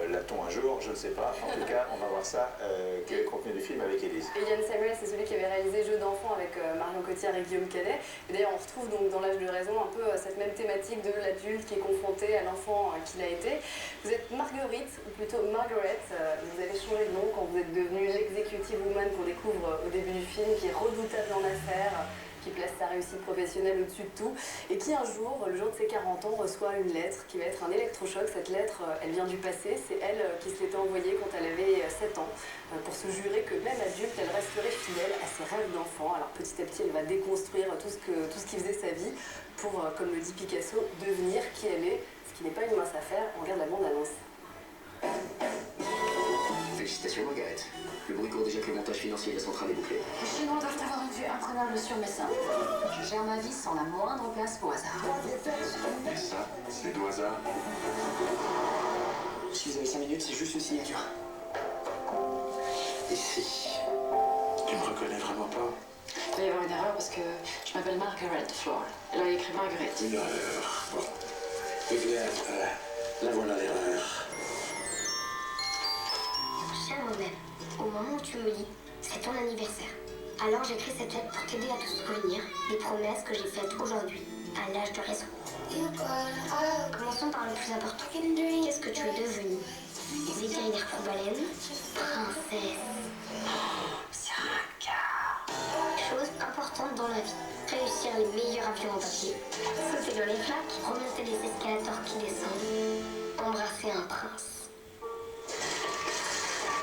L'a-t-on un jour? Je ne sais pas. En tout cas, on va voir ça. Quel est le contenu du film avec Élise? Et Yann Samuel, c'est celui qui avait réalisé Jeux d'enfants avec Marion Cotillard et Guillaume Canet. Et d'ailleurs, on retrouve donc dans L'âge de raison un peu cette même thématique de l'adulte qui est confronté à l'enfant qu'il a été. Vous êtes Marguerite, ou plutôt Margaret. Vous avez changé de nom quand vous êtes devenue l'executive woman qu'on découvre au début du film, qui est redoutable en affaires, qui place sa réussite professionnelle au-dessus de tout, et qui un jour, le jour de ses 40 ans, reçoit une lettre qui va être un électrochoc. Cette lettre, elle vient du passé, c'est elle qui se l'était envoyée quand elle avait 7 ans, pour se jurer que même adulte, elle resterait fidèle à ses rêves d'enfant. Alors petit à petit, elle va déconstruire tout ce qui faisait sa vie pour, comme le dit Picasso, devenir qui elle est, ce qui n'est pas une mince affaire. On regarde la bande-annonce. Félicitations Margaret. Le bruit court déjà que le montage financier de la centrale est bouclé. Les Chinois doivent avoir une vue imprenable sur mes seins. Je gère ma vie sans la moindre place pour hasard. Et ça, c'est du hasard. Si vous avez 5 minutes, c'est juste une signature. Et si tu me reconnais vraiment pas? Il va y avoir une erreur parce que je m'appelle Margaret Floor. Elle a écrit Margaret. Une erreur. Bon. Eh bien, la voilà l'erreur. Cher moi-même, au moment où tu me lis, c'est ton anniversaire. Alors j'écris cette lettre pour t'aider à te souvenir des promesses que j'ai faites aujourd'hui, à l'âge de raison. Commençons par le plus important. Qu'est-ce que tu es devenue? Vétérinaire pour baleine? Princesse? C'est un cas. Chose importante dans la vie. Réussir les meilleurs avions en papier. Sauter dans les flaques, remonter les escalators qui descendent. Embrasser un prince.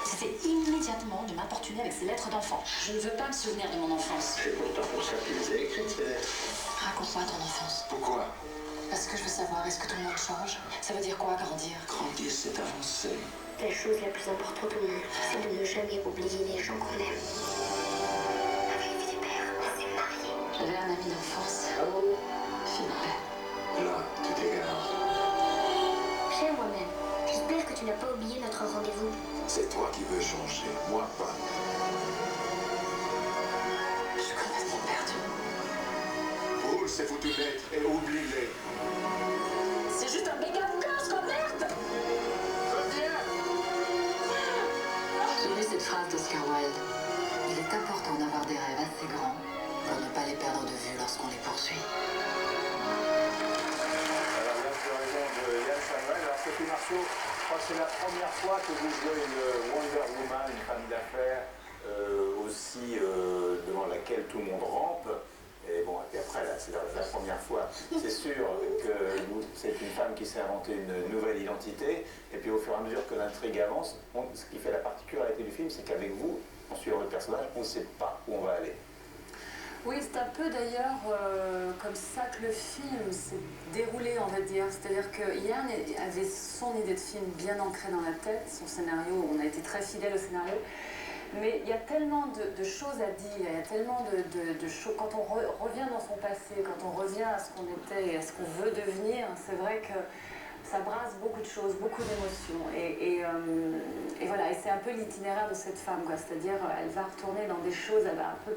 C'était immédiatement de m'importuner avec ces lettres d'enfant. Je ne veux pas me souvenir de mon enfance. C'est pourtant pour ça qu'ils les ai écrites, ces lettres. Raconte-moi ton enfance. Pourquoi? Parce que je veux savoir, est-ce que tout le monde change? Ça veut dire quoi, grandir? Grandir, c'est avancer. La chose la plus importante au monde, c'est de ne jamais oublier les gens qu'on aime. Avec Philibert, on s'est mariés. J'avais un ami d'enfance. Philibert. Là, tu t'égares. Cher moi-même, j'espère que tu n'as pas oublié notre rendez-vous. C'est toi qui veux changer, moi pas. Je suis complètement perdue. Roule ces foutues lettres et oublie-les. C'est juste un méga casse, merde! J'ai lu cette phrase d'Oscar Wilde. Il est important d'avoir des rêves assez grands pour ne pas les perdre de vue lorsqu'on les poursuit. Alors, L'âge de raison de Yann Samuel. Alors, Sophie Marceau, je crois que c'est la première fois que vous jouez une Wonder Woman, une femme d'affaires, aussi devant laquelle tout le monde rampe. Et bon, et puis après, là, c'est la première fois. C'est sûr que c'est une femme qui s'est inventée une nouvelle identité. Et puis au fur et à mesure que l'intrigue avance, ce qui fait la particularité du film, c'est qu'avec vous, en suivant le personnage, on ne sait pas où on va aller. Oui, c'est un peu d'ailleurs comme ça que le film s'est déroulé, on va dire. C'est-à-dire que Yann avait son idée de film bien ancrée dans la tête, son scénario, on a été très fidèles au scénario. Mais il y a tellement de choses à dire, il y a tellement de choses. Quand on revient dans son passé, quand on revient à ce qu'on était et à ce qu'on veut devenir, c'est vrai que ça brasse beaucoup de choses, beaucoup d'émotions. Et voilà, et c'est un peu l'itinéraire de cette femme, quoi. C'est-à-dire, elle va retourner dans des choses, elle va un peu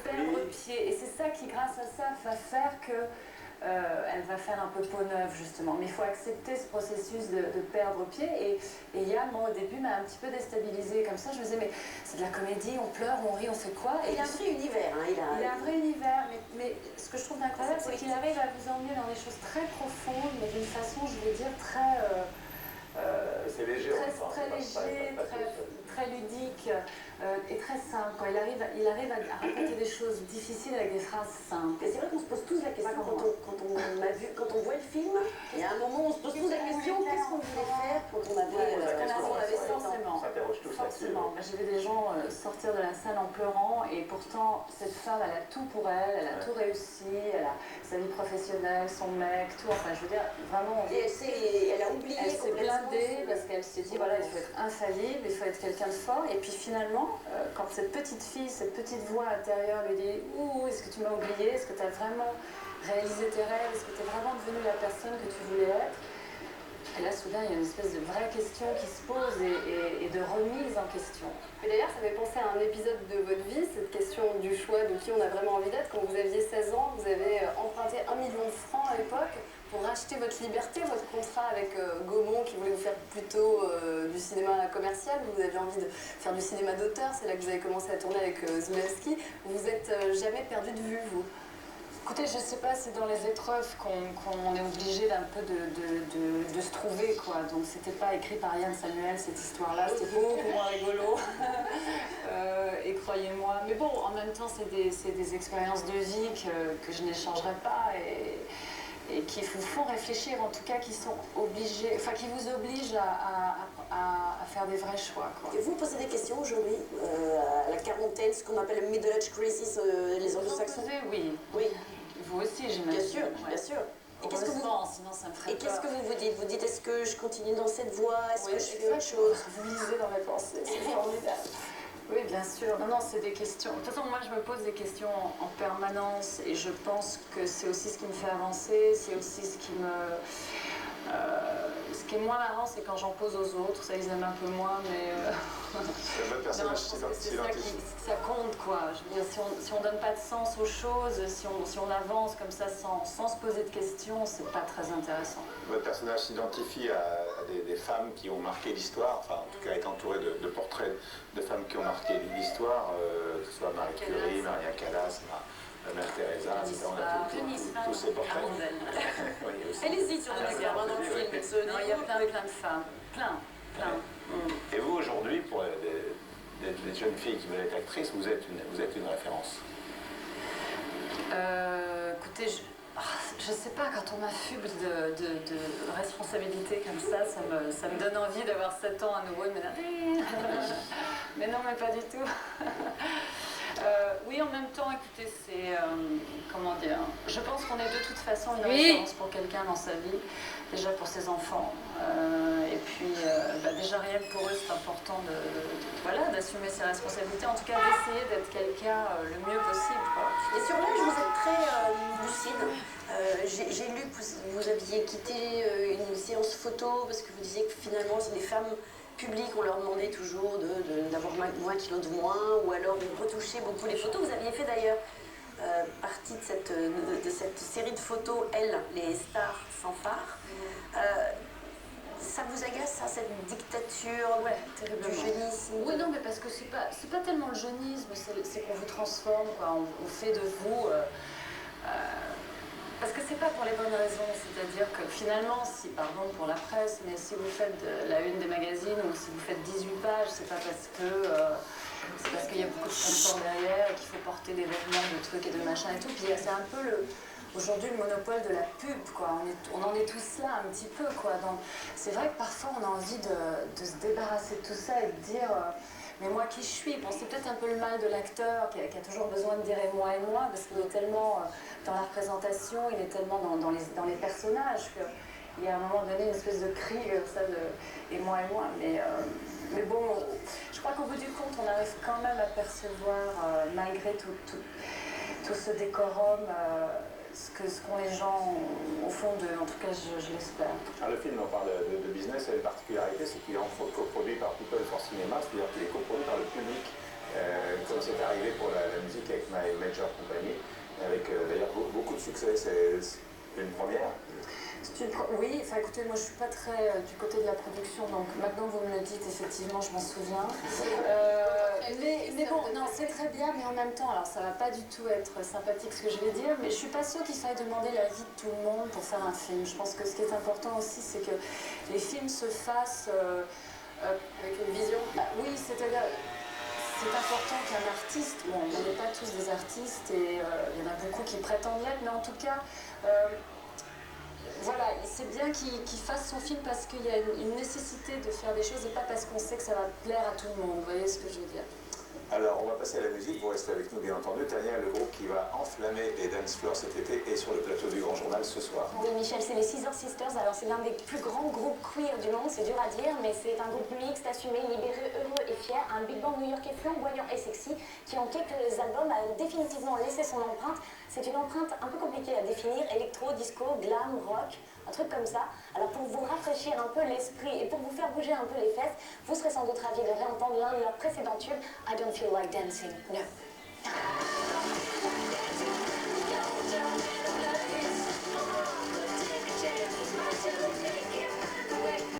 perdre pied. Et c'est ça qui, grâce à ça, va faire que elle va faire un peu peau neuve, justement. Mais il faut accepter ce processus de perdre pied. Et Yann, moi, au début, m'a un petit peu déstabilisée comme ça. Je me disais, mais c'est de la comédie, on pleure, on rit, on fait quoi? Et il a un vrai univers. Hein, il a un vrai univers. Mais ce que je trouve incroyable, c'est qu'il arrive à vous emmener dans des choses très profondes, mais d'une façon, je vais dire, très... c'est léger, très léger, très ludique et très simple. Quand il arrive à raconter des choses difficiles avec des phrases simples. Et c'est vrai qu'on se pose tous la question quand on voit le film. Il y a un moment où on se pose tous la question qu'est-ce qu'on voulait faire quand on avait forcément. J'ai vu des gens sortir de la salle en pleurant et pourtant cette femme, elle a tout pour elle, elle a tout réussi, elle a sa vie professionnelle, son mec, tout. Enfin, je veux dire, vraiment. Et elle a oublié. Elle s'est blindée parce qu'elle s'est dit voilà, il faut être infaillible, il faut être quelqu'un de fort. Et puis finalement, quand cette petite fille, cette petite voix intérieure lui dit ouh, est-ce que tu m'as oublié? Est-ce que tu as vraiment réalisé tes rêves? Est-ce que tu es vraiment devenue la personne que tu voulais être? Et là, soudain, il y a une espèce de vraie question qui se pose et de remise en question. Et d'ailleurs, ça fait penser à un épisode de votre vie, cette question du choix de qui on a vraiment envie d'être. Quand vous aviez 16 ans, vous avez emprunté 1 million de francs à l'époque pour racheter votre liberté, votre contrat avec Gaumont qui voulait vous faire plutôt du cinéma commercial, vous avez envie de faire du cinéma d'auteur, c'est là que vous avez commencé à tourner avec Zulawski, vous vous êtes jamais perdu de vue, vous? Écoutez, je ne sais pas, c'est dans les épreuves qu'on est obligé d'un peu de se trouver, quoi. Donc c'était pas écrit par Yann Samuel, cette histoire-là, c'était beaucoup moins rigolo. Et croyez-moi, mais bon, en même temps, c'est des expériences de vie que je n'échangerai pas et qui vous font réfléchir, en tout cas, qui sont obligés, enfin, qui vous obligent à faire des vrais choix, quoi. Et vous posez des questions aujourd'hui, à la quarantaine, ce qu'on appelle le middle age crisis, les anglo-saxons? Oui. Oui. Vous aussi, j'imagine. Bien sûr, bien sûr. Et qu'est-ce que vous... sinon ça me ferait Et qu'est-ce que peur. vous dites? Vous dites, est-ce que je continue dans cette voie? Est-ce Oui, que je fais autre chose? Vous lisez dans mes pensées, c'est formidable. Oui, bien sûr. Non, c'est des questions. De toute façon, moi, je me pose des questions en permanence et je pense que c'est aussi ce qui me fait avancer, c'est aussi ce qui me... ce qui est moins marrant, c'est quand j'en pose aux autres, ça ils aiment un peu moins, mais... C'est un bon personnage s'identifie. Ça compte, quoi. Je veux dire, si on donne pas de sens aux choses, si on avance comme ça sans se poser de questions, c'est pas très intéressant. Votre personnage s'identifie à des femmes qui ont marqué l'histoire, enfin en tout cas est entouré de portraits de femmes qui ont marqué l'histoire, que ce soit Marie Curie, Maria Callas, Mère Teresa, etc. On a tous ces portraits. Oui, aussi. Allez-y sur le regard dans le film. Non, il y a plein de femmes. Plein. Et vous, aujourd'hui, pour des jeunes filles qui veulent être actrices, vous êtes une référence. Écoutez, je sais pas, quand on m'affuble de responsabilité comme ça me donne envie d'avoir 7 ans à nouveau et de me dire mais non, mais pas du tout. Oui, en même temps, écoutez, c'est... comment dire? Je pense qu'on est de toute façon une référence pour quelqu'un dans sa vie, déjà pour ses enfants. Et puis, déjà rien que pour eux, c'est important d'assumer ses responsabilités, en tout cas d'essayer d'être quelqu'un le mieux possible, quoi. Et sur l'âge, vous êtes très lucide. J'ai lu que vous aviez quitté une séance photo parce que vous disiez que finalement, c'est des femmes publiques, on leur demandait toujours d'avoir 20 kilos de moins, ou alors on retouchait beaucoup les photos. Vous aviez fait d'ailleurs partie de cette série de photos, elles, les stars sans phare. Ça vous agace, ça, cette dictature du jeunisme? Oui, non, mais parce que c'est pas tellement le jeunisme, c'est qu'on vous transforme, quoi. On fait de vous... parce que c'est pas pour les bonnes raisons, c'est-à-dire que finalement, pardon pour la presse, mais si vous faites la une des magazines ou si vous faites 18 pages, c'est pas parce qu'il y a beaucoup de sponsors derrière et qu'il faut porter des vêtements, de trucs et de machins et tout. Puis c'est un peu aujourd'hui le monopole de la pub, quoi. On en est tous là un petit peu, quoi. Donc c'est vrai que parfois on a envie de se débarrasser de tout ça et de dire mais moi qui je suis? Bon, c'est peut-être un peu le mal de l'acteur qui a toujours besoin de dire et moi, parce qu'il est tellement dans la représentation, il est tellement dans les personnages qu'il y a à un moment donné une espèce de cri comme ça de et moi. Mais bon, je crois qu'au bout du compte, on arrive quand même à percevoir, malgré tout ce décorum, ce qu'ont les gens au fond d'eux, en tout cas je l'espère. Le film, on parle de business, et une particularité, c'est qu'il est coproduit par People for Cinema, c'est-à-dire qu'il est coproduit par le public, comme c'est arrivé pour la musique avec My Major Company, avec d'ailleurs beaucoup de succès, c'est une première. Oui, enfin écoutez, moi je suis pas très du côté de la production, donc maintenant vous me le dites, effectivement, je m'en souviens. Mais bon, non, c'est très bien, mais en même temps, alors ça va pas du tout être sympathique ce que je vais dire, mais je suis pas sûre qu'il faille demander l'avis de tout le monde pour faire un film. Je pense que ce qui est important aussi, c'est que les films se fassent avec une vision. Oui, c'est-à-dire... C'est important qu'un artiste, bon, on n'est pas tous des artistes et il y en a beaucoup qui prétendent l'être, mais en tout cas, voilà, c'est bien qu'il fasse son film parce qu'il y a une nécessité de faire des choses et pas parce qu'on sait que ça va plaire à tout le monde, vous voyez ce que je veux dire? Alors, on va passer à la musique, vous restez avec nous bien entendu. Tania, le groupe qui va enflammer les dance floors cet été est sur le plateau du Grand Journal ce soir. Oui, Michel, c'est les Scissor Sisters. Alors, c'est l'un des plus grands groupes queer du monde, c'est dur à dire, mais c'est un groupe mixte, assumé, libéré, heureux et fier. Un big band new-yorkais flamboyant et sexy qui, en quelques albums, a définitivement laissé son empreinte. C'est une empreinte un peu compliquée à définir, électro, disco, glam, rock, un truc comme ça. Alors, pour vous rafraîchir un peu l'esprit et pour vous faire bouger un peu les fesses, vous serez sans doute ravis de réentendre l'un de leurs précédents tubes, I Don't Feel Like Dancing. No.